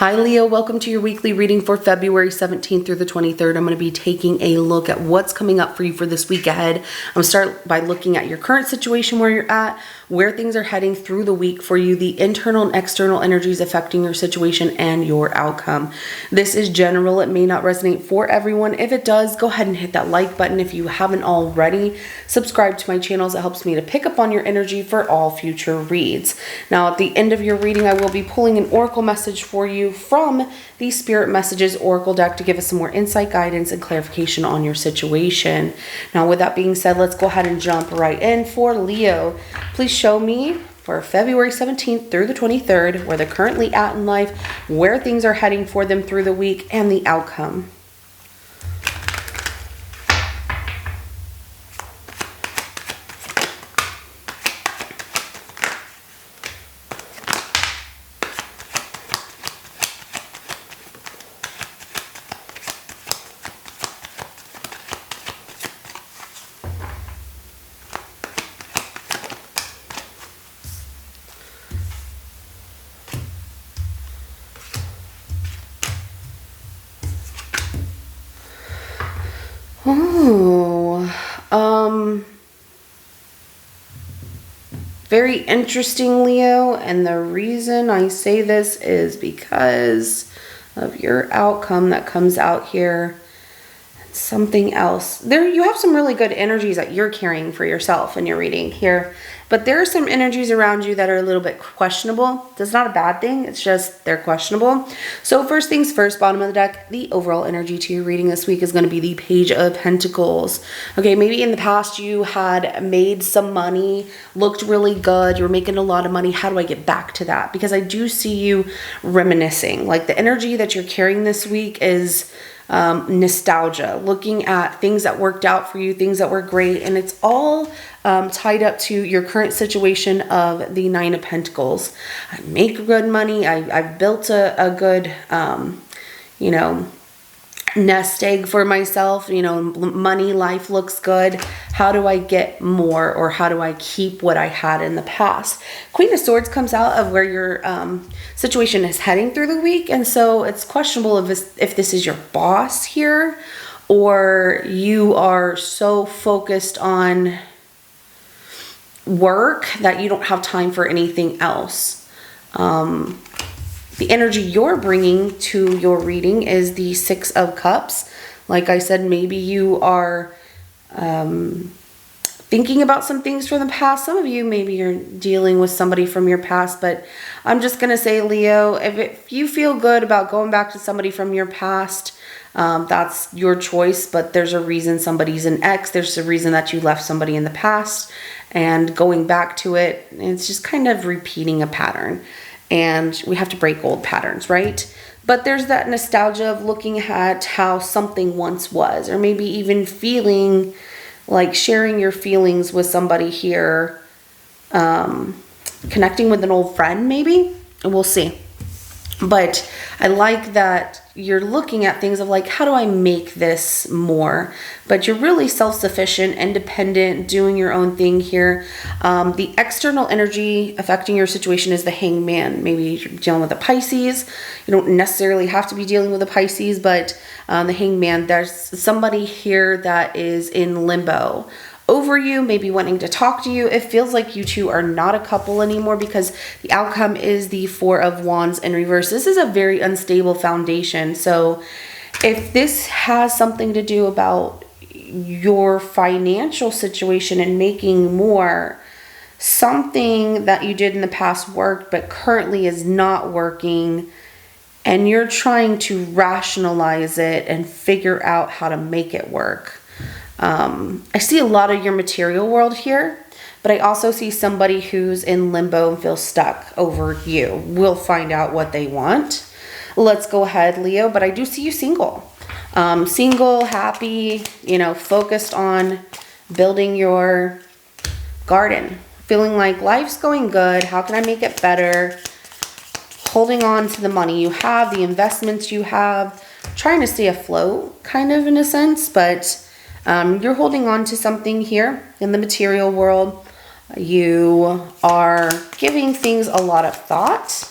Hi Leo, welcome to your weekly reading for February 17th through the 23rd. I'm going to be taking a look at what's coming up for you for this week ahead. I'm going to start by looking at your current situation, where you're at, where things are heading through the week for you, the internal and external energies affecting your situation and your outcome. This is general. It may not resonate for everyone. If it does, go ahead and hit that like button. If you haven't already, subscribe to my channels. It helps me to pick up on your energy for all future reads. Now, at the end of your reading, I will be pulling an oracle message for you from the Spirit Messages Oracle deck to give us some more insight, guidance, and clarification on your situation. Now, with that being said, let's go ahead and jump right in for Leo. Please show me for February 17th through the 23rd where they're currently at in life, where things are heading for them through the week, and the outcome. Very interesting, Leo, and the reason I say this is because of your outcome that comes out here. Something else. There, you have some really good energies that you're carrying for yourself in your reading here, but there are some energies around you that are a little bit questionable. That's not a bad thing. It's just they're questionable. So first things first, bottom of the deck, the overall energy to your reading this week is going to be the Page of Pentacles. Okay, maybe in the past you had made some money, looked really good, you were making a lot of money. How do I get back to that? Because I do see you reminiscing. Like the energy that you're carrying this week is nostalgia, looking at things that worked out for you, things that were great, and it's all tied up to your current situation of the Nine of Pentacles. I make good money. I've built a good, nest egg for myself. Money, life looks good. How do I get more, or how do I keep what I had in the past? Queen of Swords comes out of where your situation is heading through the week, and so it's questionable if this is your boss here, or you are so focused on work that you don't have time for anything else. The energy you're bringing to your reading is the Six of Cups. Like I said, maybe you are thinking about some things from the past. Some of you, maybe you're dealing with somebody from your past, but I'm just going to say, Leo, if you feel good about going back to somebody from your past, that's your choice, but there's a reason somebody's an ex. There's a reason that you left somebody in the past, and going back to it, it's just kind of repeating a pattern. And we have to break old patterns, right? But there's that nostalgia of looking at how something once was, or maybe even feeling like sharing your feelings with somebody here, connecting with an old friend maybe, and we'll see. But I like that you're looking at things of like, how do I make this more? But you're really self-sufficient, independent, doing your own thing here. The external energy affecting your situation is the Hangman. Maybe you're dealing with a Pisces. You don't necessarily have to be dealing with a Pisces, but the Hangman, there's somebody here that is in limbo over you, maybe wanting to talk to you. It feels like you two are not a couple anymore, because the outcome is the Four of Wands in reverse. This is a very unstable foundation. So if this has something to do about your financial situation and making more, something that you did in the past worked but currently is not working, and you're trying to rationalize it and figure out how to make it work. I see a lot of your material world here, but I also see somebody who's in limbo and feels stuck over you. We'll find out what they want. Let's go ahead, Leo, but I do see you single. Single, happy, focused on building your garden. Feeling like life's going good. How can I make it better? Holding on to the money you have, the investments you have, trying to stay afloat, kind of in a sense, but you're holding on to something here in the material world. You are giving things a lot of thought.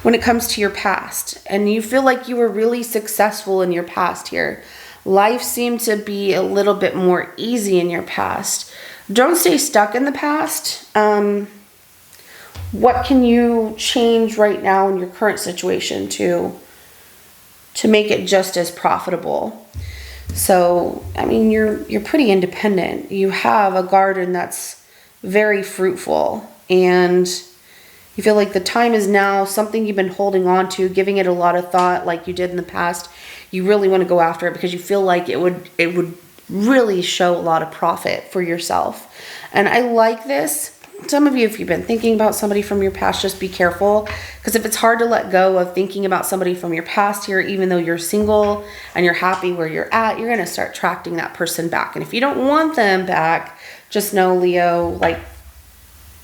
when it comes to your past, and you feel like you were really successful in your past here. Life seemed to be a little bit more easy in your past. Don't stay stuck in the past. What can you change right now in your current situation to make it just as profitable? So, I mean, you're pretty independent. You have a garden that's very fruitful, and you feel like the time is now, something you've been holding on to, giving it a lot of thought like you did in the past. You really want to go after it because you feel like it would really show a lot of profit for yourself. And I like this. Some of you, if you've been thinking about somebody from your past, just be careful, because if it's hard to let go of thinking about somebody from your past here, even though you're single and you're happy where you're at, you're going to start attracting that person back. And if you don't want them back, just know, Leo, like,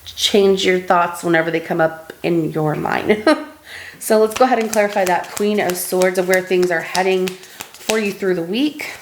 change your thoughts whenever they come up in your mind. So let's go ahead and clarify that Queen of Swords of where things are heading for you through the week.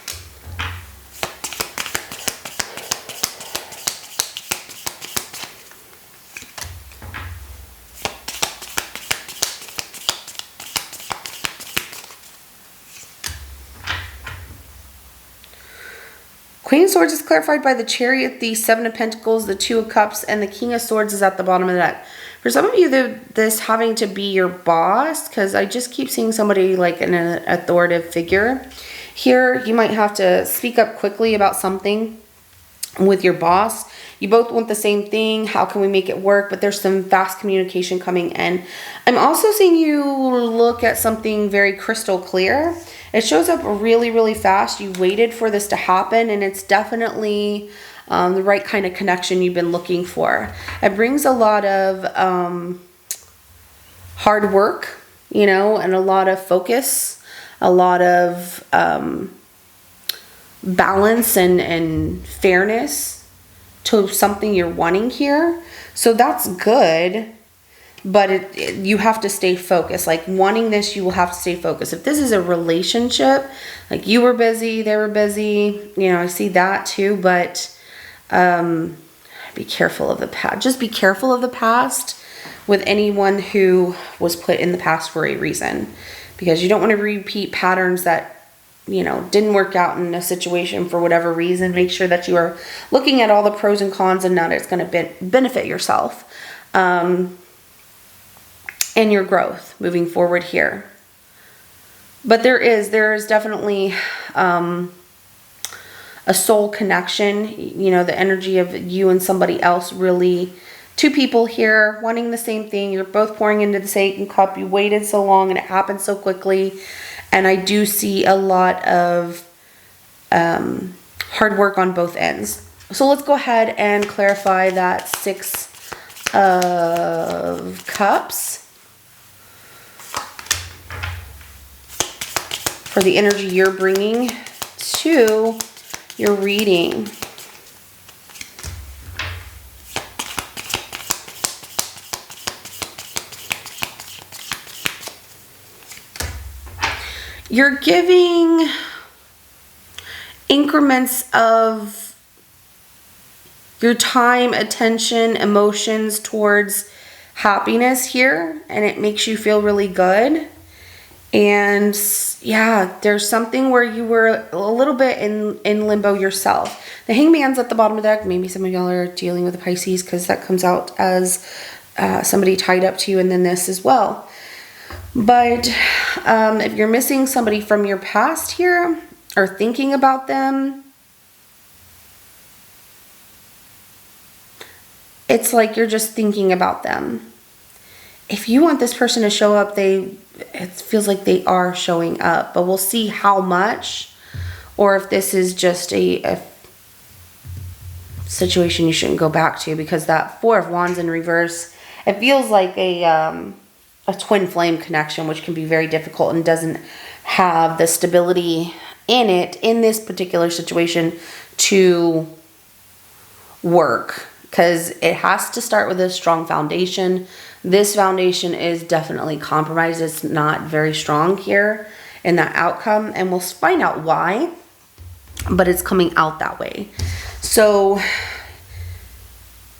Queen of Swords is clarified by the Chariot, the Seven of Pentacles, the Two of Cups, and the King of Swords is at the bottom of the deck. For some of you, this having to be your boss, because I just keep seeing somebody like an authoritative figure. Here, you might have to speak up quickly about something with your boss. You both want the same thing. How can we make it work? But there's some fast communication coming in. I'm also seeing you look at something very crystal clear. It shows up really, really fast. You waited for this to happen, and it's definitely the right kind of connection you've been looking for. It brings a lot of hard work, you know, and a lot of focus, a lot of balance and fairness to something you're wanting here. So that's good. But you have to stay focused. Like, wanting this, you will have to stay focused. If this is a relationship, like you were busy, they were busy, you know, I see that too. But be careful of the past. Just be careful of the past with anyone who was put in the past for a reason. Because you don't want to repeat patterns that, you know, didn't work out in a situation for whatever reason. Make sure that you are looking at all the pros and cons and that it's going to benefit yourself. And your growth moving forward here. But there is definitely a soul connection, you know, the energy of you and somebody else, really two people here wanting the same thing. You're both pouring into the same cup. You waited so long and it happened so quickly. And I do see a lot of hard work on both ends. So let's go ahead and clarify that Six of Cups for the energy you're bringing to your reading. You're giving increments of your time, attention, emotions towards happiness here, and it makes you feel really good. And yeah, there's something where you were a little bit in limbo yourself. The Hangman's at the bottom of the deck. Maybe some of y'all are dealing with a Pisces, because that comes out as somebody tied up to you, and then this as well. But if you're missing somebody from your past here, or thinking about them, it's like you're just thinking about them. If you want this person to show up, it feels like they are showing up, but we'll see how much, or if this is just a situation you shouldn't go back to, because that Four of Wands in reverse, it feels like a twin flame connection, which can be very difficult and doesn't have the stability in it in this particular situation to work, because it has to start with a strong foundation. This foundation is definitely compromised. It's not very strong here in that outcome, and we'll find out why, but it's coming out that way. So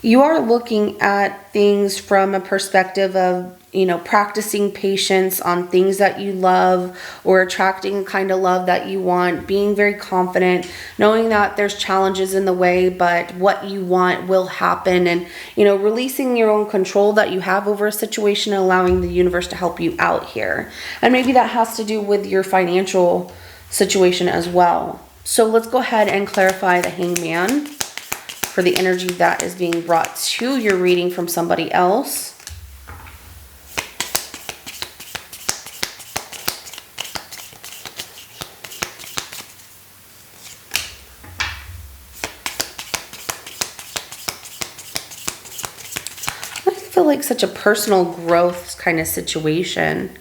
You are looking at things from a perspective of, practicing patience on things that you love, or attracting the kind of love that you want, being very confident, knowing that there's challenges in the way, but what you want will happen, and, releasing your own control that you have over a situation, and allowing the universe to help you out here. And maybe that has to do with your financial situation as well. So let's go ahead and clarify the Hangman for the energy that is being brought to your reading from somebody else. I feel like such a personal growth kind of situation.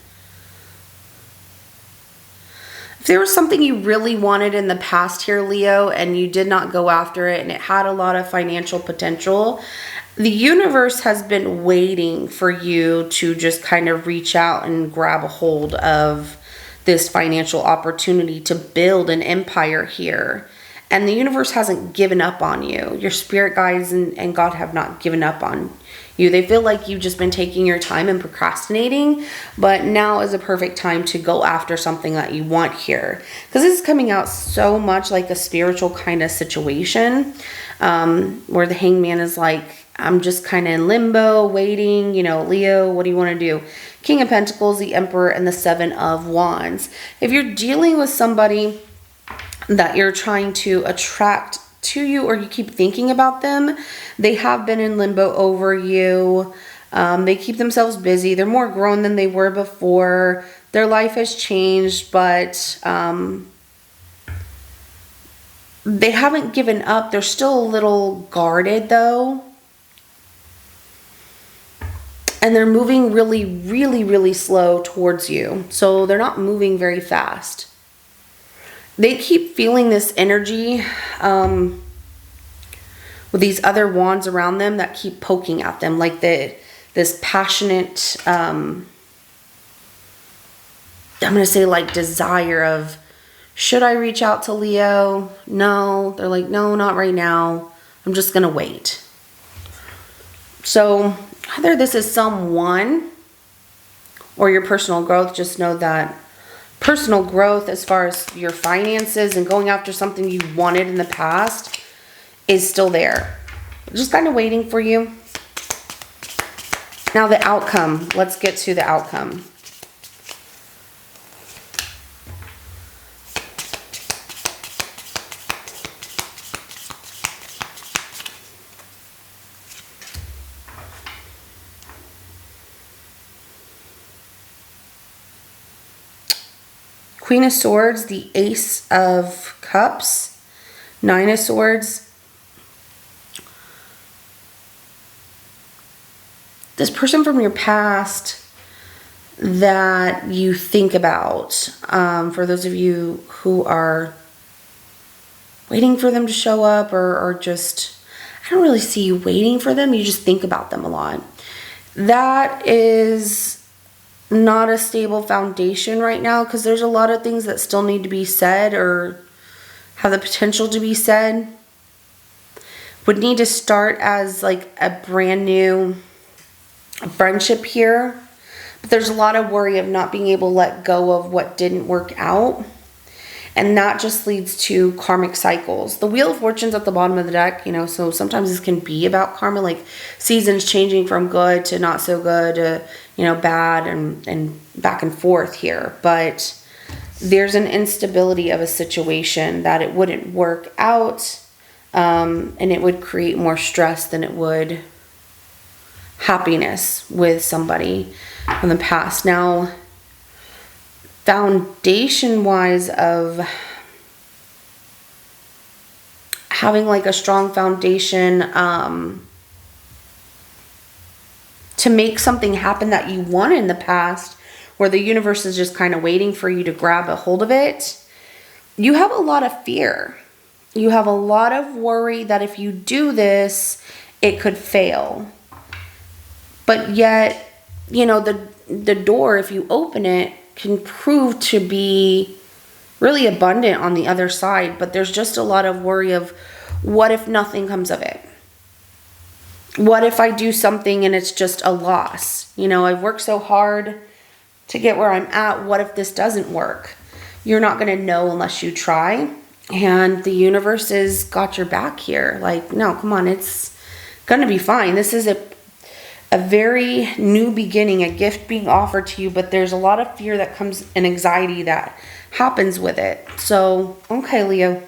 If there was something you really wanted in the past here, Leo, and you did not go after it, and it had a lot of financial potential, the universe has been waiting for you to just kind of reach out and grab a hold of this financial opportunity to build an empire here. And the universe hasn't given up on you. Your spirit guides and God have not given up on you. They feel like you've just been taking your time and procrastinating, but now is a perfect time to go after something that you want here. Because this is coming out so much like a spiritual kind of situation, where the Hangman is like, I'm just kind of in limbo, waiting, Leo, what do you want to do? King of Pentacles, the Emperor, and the Seven of Wands. If you're dealing with somebody that you're trying to attract to you, or you keep thinking about them, they have been in limbo over you. They keep themselves busy. They're more grown than they were before. Their life has changed, but they haven't given up. They're still a little guarded though. And they're moving really, really, really slow towards you. So they're not moving very fast. They keep feeling this energy with these other wands around them that keep poking at them, like this passionate, I'm going to say like desire of, should I reach out to Leo? No. They're like, no, not right now. I'm just going to wait. So either this is someone or your personal growth, just know that personal growth as far as your finances and going after something you wanted in the past is still there. Just kind of waiting for you. Now the outcome. Let's get to the outcome. Queen of Swords, the Ace of Cups, Nine of Swords. This person from your past that you think about, for those of you who are waiting for them to show up, or just, I don't really see you waiting for them, you just think about them a lot. That is not a stable foundation right now, because there's a lot of things that still need to be said or have the potential to be said. Would need to start as like a brand new friendship here, but there's a lot of worry of not being able to let go of what didn't work out, and that just leads to karmic cycles. The Wheel of Fortune's at the bottom of the deck, so sometimes this can be about karma, like seasons changing from good to not so good to bad, and back and forth here. But there's an instability of a situation that it wouldn't work out, and it would create more stress than it would happiness with somebody from the past. Now, foundation wise of having like a strong foundation to make something happen that you wanted in the past, where the universe is just kind of waiting for you to grab a hold of it, you have a lot of fear. You have a lot of worry that if you do this, it could fail. But yet, the door, if you open it, can prove to be really abundant on the other side. But there's just a lot of worry of, what if nothing comes of it? What if I do something and it's just a loss? You know, I've worked so hard to get where I'm at. What if this doesn't work? You're not going to know unless you try. And the universe has got your back here. Like, no, come on, it's going to be fine. This is a very new beginning, a gift being offered to you, but there's a lot of fear that comes and anxiety that happens with it. So, okay, Leo,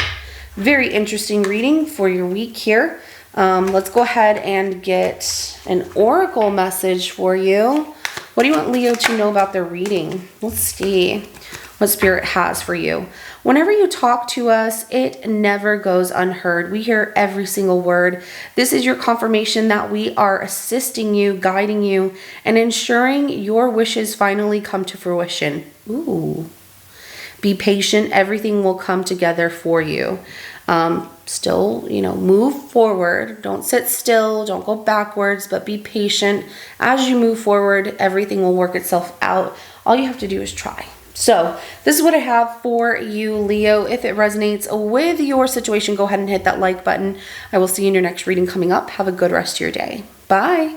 very interesting reading for your week here. Let's go ahead and get an oracle message for you. What do you want Leo to know about their reading? Let's see what Spirit has for you. Whenever you talk to us, it never goes unheard. We hear every single word. This is your confirmation that we are assisting you, guiding you, and ensuring your wishes finally come to fruition. Ooh. Be patient. Everything will come together for you. Still, you know, move forward. Don't sit still. Don't go backwards, but be patient. As you move forward, everything will work itself out. All you have to do is try. So this is what I have for you, Leo. If it resonates with your situation, go ahead and hit that like button. I will see you in your next reading coming up. Have a good rest of your day. Bye.